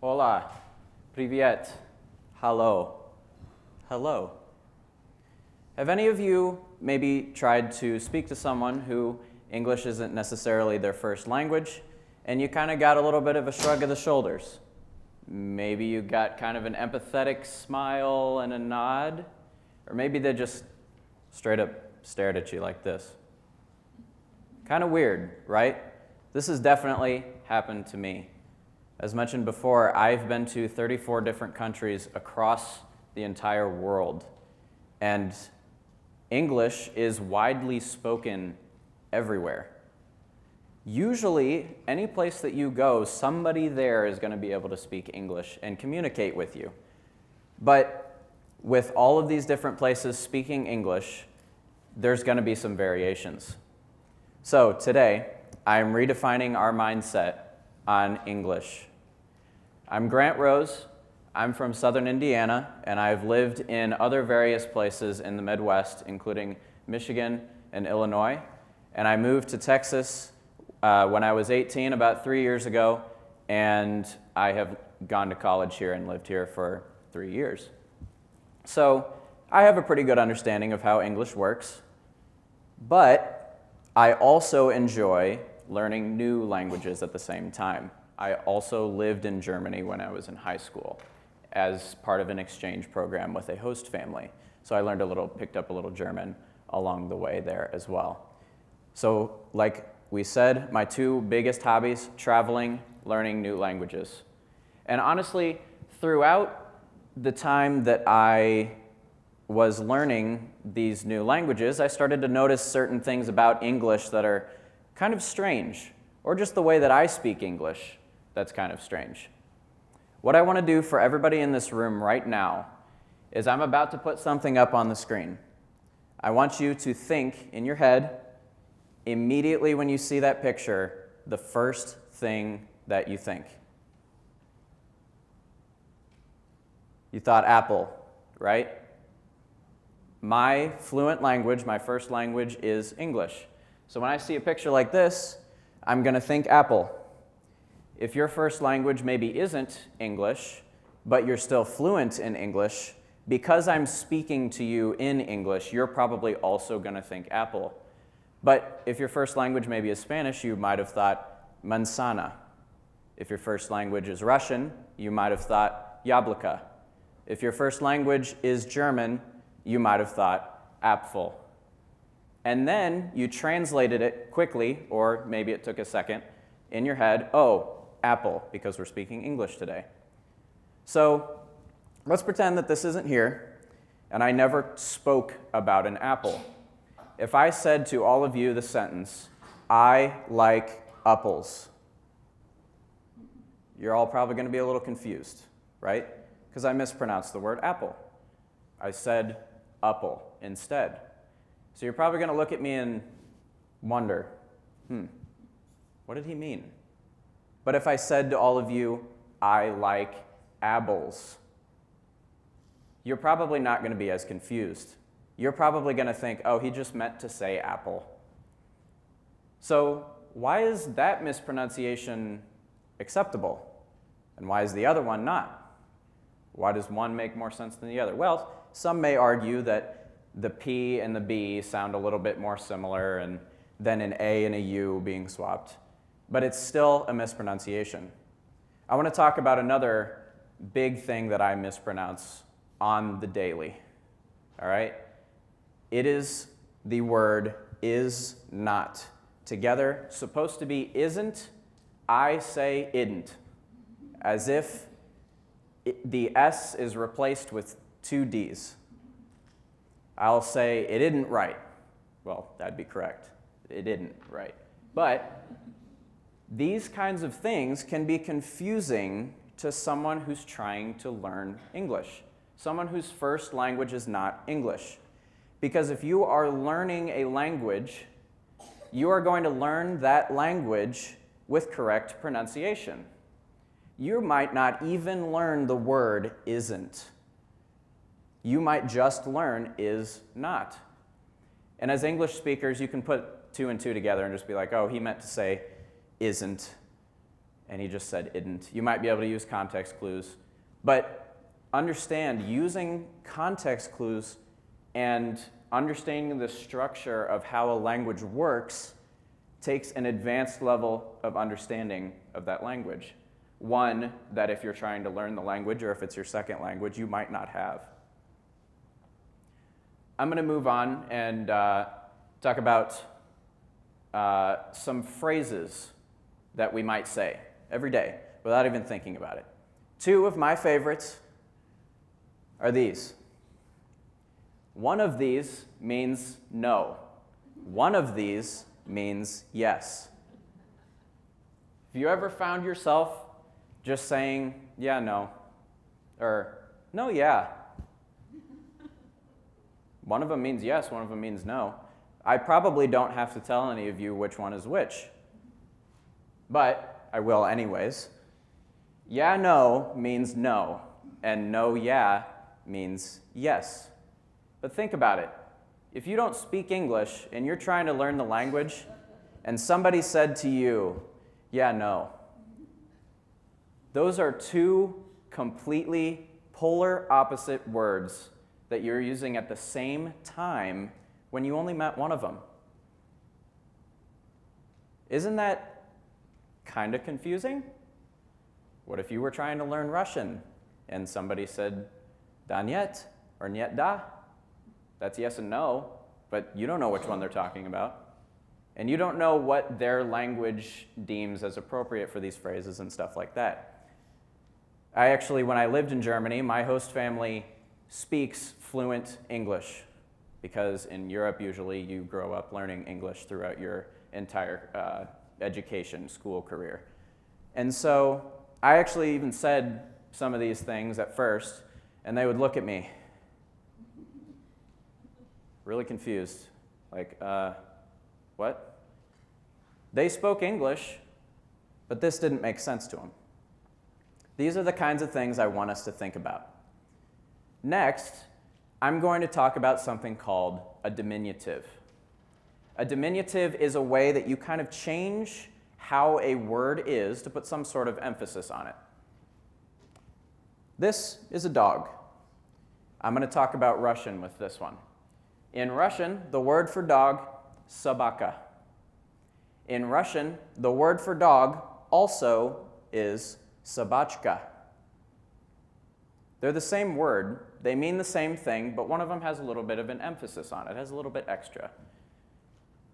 Hola, привет, hello, hello. Have any of you maybe tried to speak to someone who English isn't necessarily their first language, and you kind of got a little bit of a shrug of the shoulders? Maybe you got kind of an empathetic smile and a nod, or maybe they just straight up stared at you like this. Kind of weird, right? This has definitely happened to me. As mentioned before, I've been to 34 different countries across the entire world, and English is widely spoken everywhere. Usually, any place that you go, somebody there is going to be able to speak English and communicate with you. But with all of these different places speaking English, there's going to be some variations. So today, I'm redefining our mindset on English. I'm Grant Rose. I'm from Southern Indiana, and I've lived in other various places in the Midwest, including Michigan and Illinois. And I moved to Texas when I was 18, about 3 years ago, and I have gone to college here and lived here for 3 years. So I have a pretty good understanding of how English works, but I also enjoy learning new languages at the same time. I also lived in Germany when I was in high school as part of an exchange program with a host family. So I picked up a little German along the way there as well. So like we said, my two biggest hobbies, traveling, learning new languages. And honestly, throughout the time that I was learning these new languages, I started to notice certain things about English that are kind of strange, or just the way that I speak English that's kind of strange. What I want to do for everybody in this room right now is I'm about to put something up on the screen. I want you to think in your head, immediately when you see that picture, the first thing that you think. You thought apple, right? My fluent language, my first language is English. So when I see a picture like this, I'm going to think apple. If your first language maybe isn't English, but you're still fluent in English, because I'm speaking to you in English, you're probably also going to think apple. But if your first language maybe is Spanish, you might have thought manzana. If your first language is Russian, you might have thought яблоко. If your first language is German, you might have thought apfel. And then you translated it quickly, or maybe it took a second, in your head, oh, apple, because we're speaking English today. So let's pretend that this isn't here, and I never spoke about an apple. If I said to all of you the sentence, I like apples, you're all probably going to be a little confused, right? Because I mispronounced the word apple. I said apple instead. So you're probably going to look at me and wonder, what did he mean? But if I said to all of you, I like apples, you're probably not going to be as confused. You're probably going to think, oh, he just meant to say apple. So why is that mispronunciation acceptable? And why is the other one not? Why does one make more sense than the other? Well, some may argue that the P and the B sound a little bit more similar and than an A and a U being swapped. But it's still a mispronunciation. I want to talk about another big thing that I mispronounce on the daily. All right? It is the word is not. Together, supposed to be isn't, I say idn't. As if the S is replaced with two D's. I'll say it isn't right. Well, that'd be correct. It isn't right. But these kinds of things can be confusing to someone who's trying to learn English, someone whose first language is not English. Because if you are learning a language, you are going to learn that language with correct pronunciation. You might not even learn the word isn't. You might just learn is not. And as English speakers, you can put two and two together and just be like, oh, he meant to say isn't. and he just said idn't. You might be able to use context clues, but understand using context clues and understanding the structure of how a language works takes an advanced level of understanding of that language. One that if you're trying to learn the language or if it's your second language, you might not have. I'm going to move on and talk about some phrases that we might say every day without even thinking about it. Two of my favorites are these. One of these means no. One of these means yes. Have you ever found yourself just saying, yeah, no, or no, yeah? One of them means yes, one of them means no. I probably don't have to tell any of you which one is which, but I will anyways. Yeah, no means no, and no, yeah means yes. But think about it. If you don't speak English and you're trying to learn the language, and somebody said to you, yeah, no, those are two completely polar opposite words that you're using at the same time when you only meant one of them. Isn't that kind of confusing? What if you were trying to learn Russian and somebody said da niet or niet da? That's yes and no, but you don't know which one they're talking about. And you don't know what their language deems as appropriate for these phrases and stuff like that. I actually, when I lived in Germany, my host family speaks fluent English because in Europe, usually you grow up learning English throughout your entire education, school career. And so I actually even said some of these things at first, and they would look at me really confused, like, what? They spoke English, but this didn't make sense to them. These are the kinds of things I want us to think about. Next, I'm going to talk about something called a diminutive. A diminutive is a way that you kind of change how a word is to put some sort of emphasis on it. This is a dog. I'm going to talk about Russian with this one. In Russian, the word for dog, собака. In Russian, the word for dog also is собачка. They're the same word, they mean the same thing, but one of them has a little bit of an emphasis on it, has a little bit extra.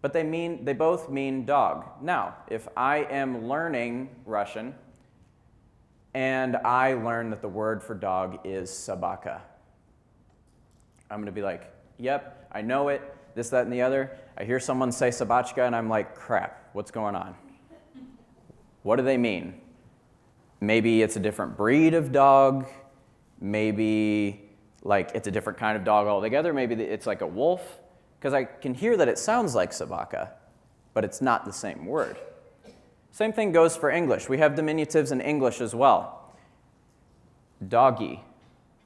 But they both mean dog. Now, if I am learning Russian and I learn that the word for dog is собака, I'm going to be like, yep, I know it, this, that, and the other. I hear someone say собачка, and I'm like, crap, what's going on? What do they mean? Maybe it's a different breed of dog. Maybe like it's a different kind of dog altogether. Maybe it's like a wolf. Because I can hear that it sounds like собака, but it's not the same word. Same thing goes for English. We have diminutives in English as well. Doggy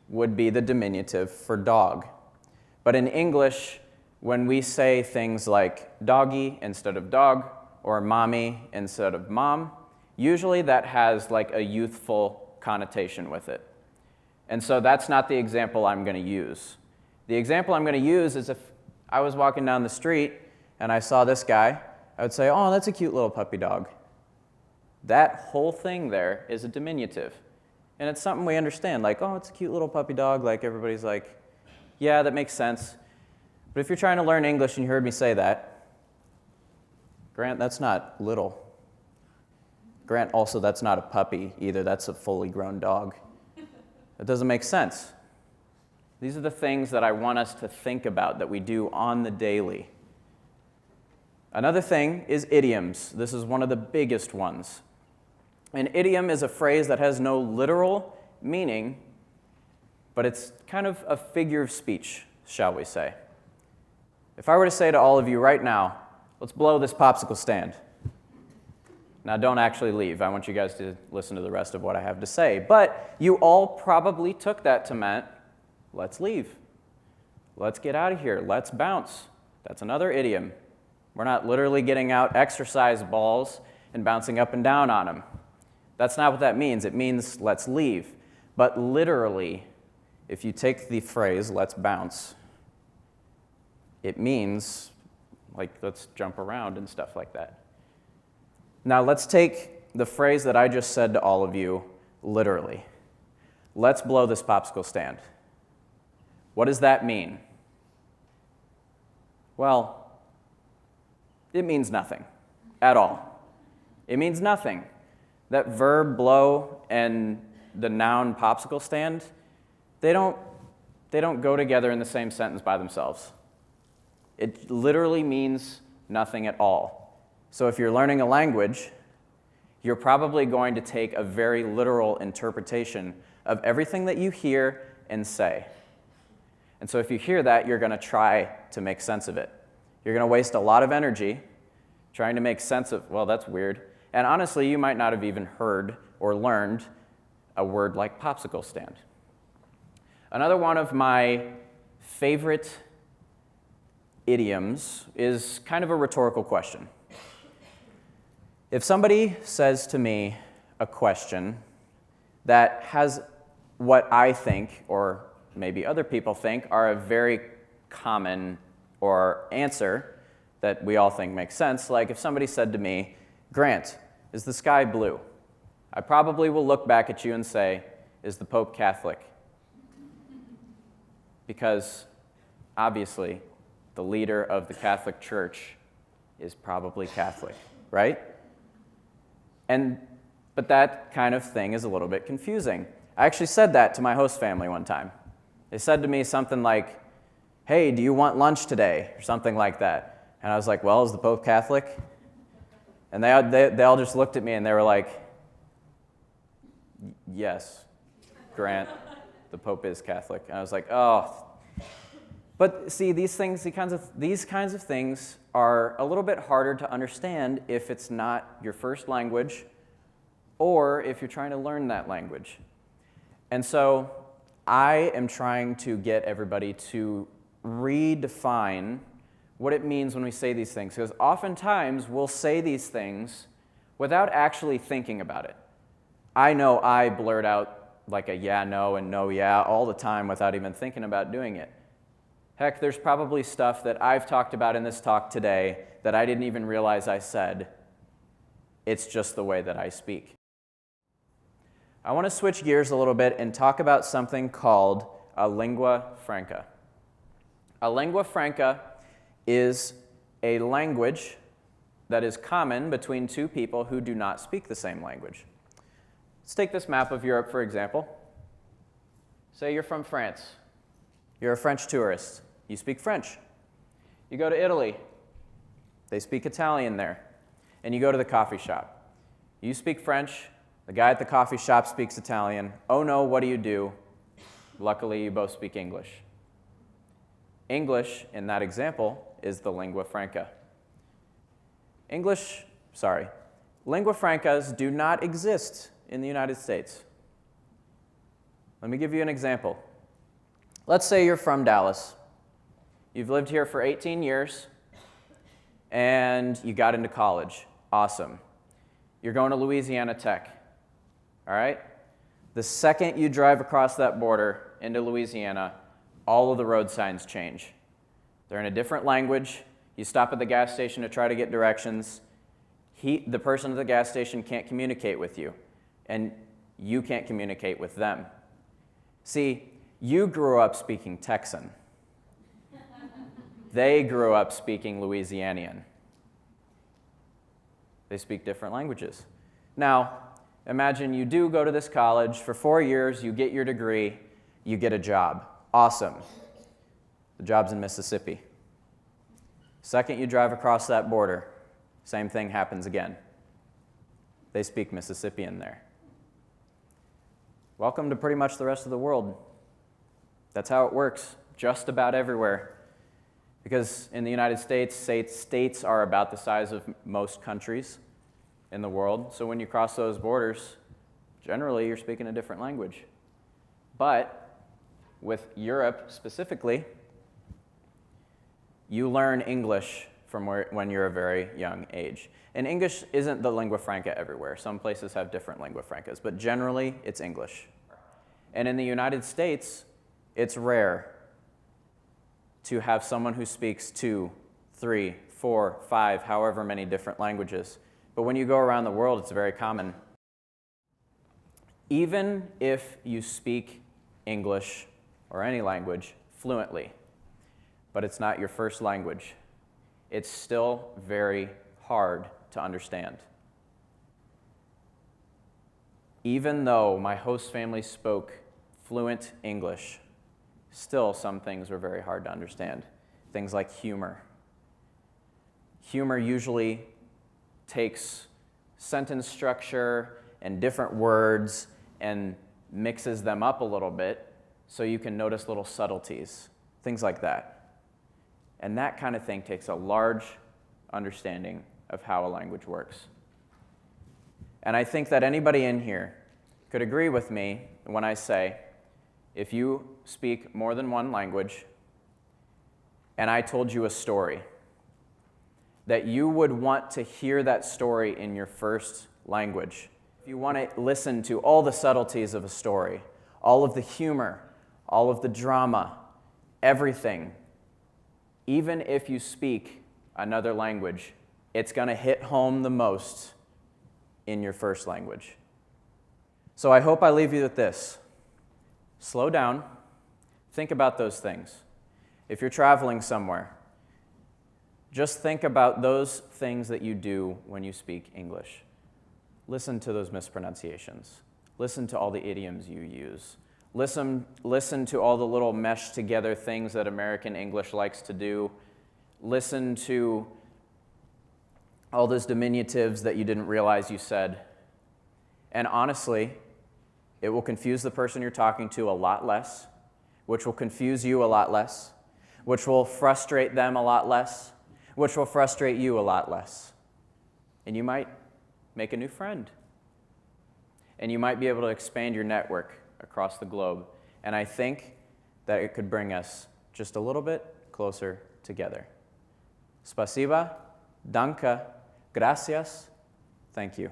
would be the diminutive for dog. But in English, when we say things like doggy instead of dog, or mommy instead of mom, usually that has like a youthful connotation with it. And so that's not the example I'm going to use. The example I'm going to use is if I was walking down the street and I saw this guy, I would say, oh, that's a cute little puppy dog. That whole thing there is a diminutive. And it's something we understand, like, oh, it's a cute little puppy dog. Like everybody's like, yeah, that makes sense. But if you're trying to learn English and you heard me say that, Grant, that's not little. Grant, also, that's not a puppy either. That's a fully grown dog. That doesn't make sense. These are the things that I want us to think about that we do on the daily. Another thing is idioms. This is one of the biggest ones. An idiom is a phrase that has no literal meaning, but it's kind of a figure of speech, shall we say. If I were to say to all of you right now, let's blow this popsicle stand. Now, don't actually leave. I want you guys to listen to the rest of what I have to say. But you all probably took that to mean, let's leave. Let's get out of here. Let's bounce. That's another idiom. We're not literally getting out exercise balls and bouncing up and down on them. That's not what that means. It means let's leave. But literally, if you take the phrase let's bounce, it means like let's jump around and stuff like that. Now let's take the phrase that I just said to all of you literally. Let's blow this popsicle stand. What does that mean? Well, it means nothing at all. It means nothing. That verb blow and the noun popsicle stand, they don't go together in the same sentence by themselves. It literally means nothing at all. So if you're learning a language, you're probably going to take a very literal interpretation of everything that you hear and say. And so if you hear that, you're going to try to make sense of it. You're going to waste a lot of energy trying to make sense of, well, that's weird. And honestly, you might not have even heard or learned a word like popsicle stand. Another one of my favorite idioms is kind of a rhetorical question. If somebody says to me a question that has what I think, or maybe other people think, are a very common or answer that we all think makes sense, like if somebody said to me, Grant, is the sky blue? I probably will look back at you and say, is the Pope Catholic? Because obviously, the leader of the Catholic Church is probably Catholic, right? But that kind of thing is a little bit confusing. I actually said that to my host family one time. They said to me something like, hey, do you want lunch today? Or something like that. And I was like, well, is the Pope Catholic? And they all just looked at me and they were like, yes, Grant, the Pope is Catholic. And I was like, oh. But see, these kinds of things are a little bit harder to understand if it's not your first language or if you're trying to learn that language. And so I am trying to get everybody to redefine what it means when we say these things, because oftentimes we'll say these things without actually thinking about it. I know I blurt out like a yeah, no, and no, yeah all the time without even thinking about doing it. Heck, there's probably stuff that I've talked about in this talk today that I didn't even realize I said. It's just the way that I speak. I want to switch gears a little bit and talk about something called a lingua franca. A lingua franca is a language that is common between two people who do not speak the same language. Let's take this map of Europe, for example. Say you're from France. You're a French tourist. You speak French. You go to Italy. They speak Italian there. And you go to the coffee shop. You speak French. The guy at the coffee shop speaks Italian. Oh no, what do? Luckily, you both speak English. English, in that example, is the lingua franca. Lingua francas do not exist in the United States. Let me give you an example. Let's say you're from Dallas. You've lived here for 18 years, and you got into college. Awesome. You're going to Louisiana Tech. All right? The second you drive across that border into Louisiana, all of the road signs change. They're in a different language. You stop at the gas station to try to get directions. The person at the gas station can't communicate with you, and you can't communicate with them. See, you grew up speaking Texan. They grew up speaking Louisianian. They speak different languages. Now, imagine you do go to this college for 4 years, you get your degree, you get a job. Awesome. The job's in Mississippi. Second you drive across that border, same thing happens again. They speak Mississippian there. Welcome to pretty much the rest of the world. That's how it works, just about everywhere. Because in the United States, states are about the size of most countries in the world. So when you cross those borders, generally you're speaking a different language. But with Europe specifically, you learn English from when you're a very young age. And English isn't the lingua franca everywhere. Some places have different lingua francas, but generally it's English. And in the United States, it's rare to have someone who speaks 2, 3, 4, 5, however many different languages. But when you go around the world, it's very common. Even if you speak English or any language fluently, but it's not your first language, it's still very hard to understand. Even though my host family spoke fluent English, still some things were very hard to understand. Things like humor. Humor usually takes sentence structure and different words and mixes them up a little bit so you can notice little subtleties, things like that. And that kind of thing takes a large understanding of how a language works. And I think that anybody in here could agree with me when I say, if you speak more than one language and I told you a story, that you would want to hear that story in your first language. If you want to listen to all the subtleties of a story, all of the humor, all of the drama, everything, even if you speak another language, it's going to hit home the most in your first language. So I hope I leave you with this. Slow down. Think about those things. If you're traveling somewhere, just think about those things that you do when you speak English. Listen to those mispronunciations. Listen to all the idioms you use. Listen to all the little meshed together things that American English likes to do. Listen to all those diminutives that you didn't realize you said. And honestly, it will confuse the person you're talking to a lot less, which will confuse you a lot less, which will frustrate them a lot less, which will frustrate you a lot less. And you might make a new friend. And you might be able to expand your network across the globe. And I think that it could bring us just a little bit closer together. Spasiba, danke, gracias, thank you.